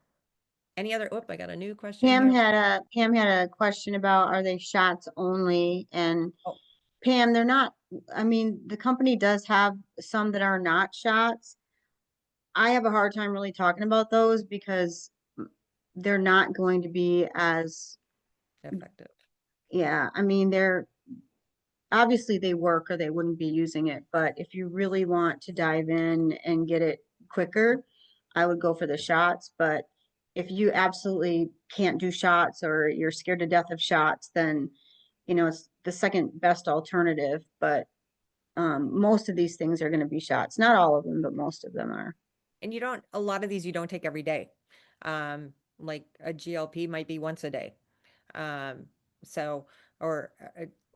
Any other, I got a new question here. Pam had a question about, are they shots only? And Oh. Pam, they're not. I mean, the company does have some that are not shots. I have a hard time really talking about those because they're not going to be as, Effective. yeah, I mean, they're obviously they work or they wouldn't be using it. But if you really want to dive in and get it quicker, I would go for the shots. But if you absolutely can't do shots, or you're scared to death of shots, then, it's the second best alternative. But most of these things are going to be shots. Not all of them, but most of them are. And a lot of these you don't take every day. Like a GLP might be once a day. So, or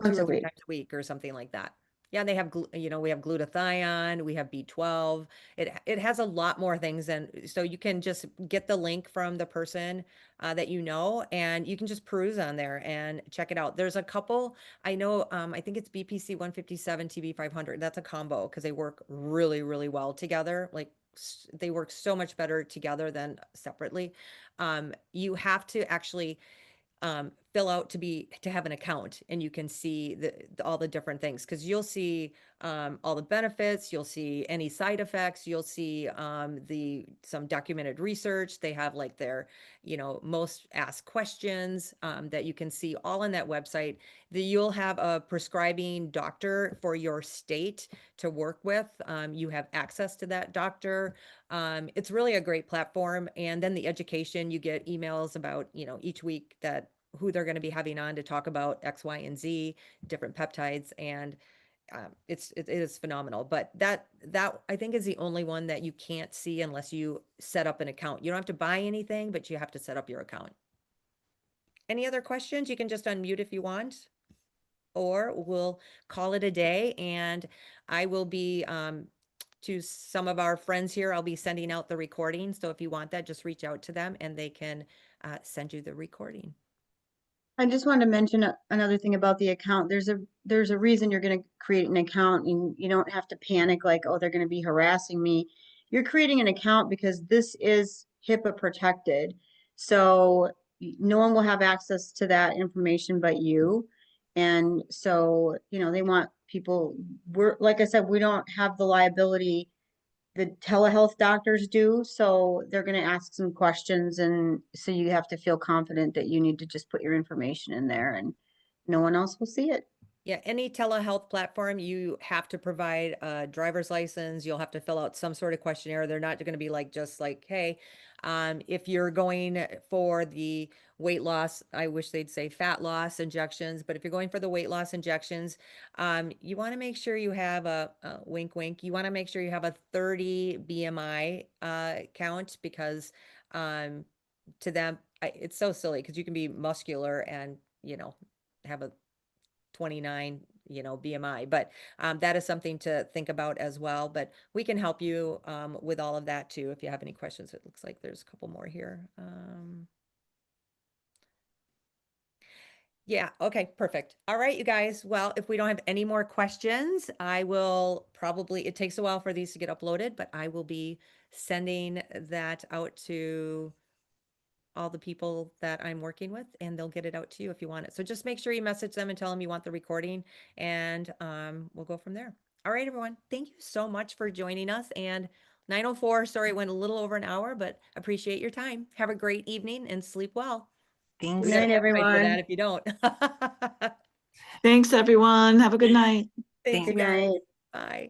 Once two or a three week. times a week or something like that. Yeah, they have, we have glutathione, we have B12. It has a lot more things so you can just get the link from the person that and you can just peruse on there and check it out. There's a couple, I know, I think it's BPC 157, TB 500. That's a combo because they work really, really well together. Like they work so much better together than separately. You have to actually fill out to have an account, and you can see all the different things, because you'll see all the benefits, you'll see any side effects, you'll see some documented research. They have like their, most asked questions that you can see all on that website. You'll have a prescribing doctor for your state to work with. You have access to that doctor. It's really a great platform. And then the education, you get emails about, each week who they're going to be having on to talk about X, Y, and Z, different peptides. And it is phenomenal. But that I think is the only one that you can't see unless you set up an account. You don't have to buy anything, but you have to set up your account. Any other questions? You can just unmute if you want, or we'll call it a day. And I will be, to some of our friends here, I'll be sending out the recording. So if you want that, just reach out to them and they can send you the recording. I just wanted to mention another thing about the account. There's a reason you're going to create an account, and you don't have to panic like, oh, they're going to be harassing me. You're creating an account because this is HIPAA protected. So no one will have access to that information but you. And so, they want people, like I said, we don't have the liability the telehealth doctors do. So they're going to ask some questions. And so you have to feel confident that you need to just put your information in there and no one else will see it. Yeah, any telehealth platform, you have to provide a driver's license. You'll have to fill out some sort of questionnaire. They're not going to be just like, hey, if you're going for the weight loss, I wish they'd say fat loss injections, but if you're going for the weight loss injections, you want to make sure you have a wink, wink. You want to make sure you have a 30 BMI count, because to them, it's so silly because you can be muscular and, have a 29, BMI, but that is something to think about as well. But we can help you with all of that too if you have any questions. It looks like there's a couple more here. Yeah, okay, perfect. All right, you guys. Well, if we don't have any more questions, I will probably, it takes a while for these to get uploaded, but I will be sending that out to all the people that I'm working with, and they'll get it out to you if you want it. So just make sure you message them and tell them you want the recording, and we'll go from there. All right, everyone. Thank you so much for joining us. And 9:04, sorry, it went a little over an hour, but appreciate your time. Have a great evening and sleep well. Thanks. We got Good night, a for that everyone. if you don't. Thanks, everyone. Have a good night. Thanks, Thanks. you Good guys. night. Bye.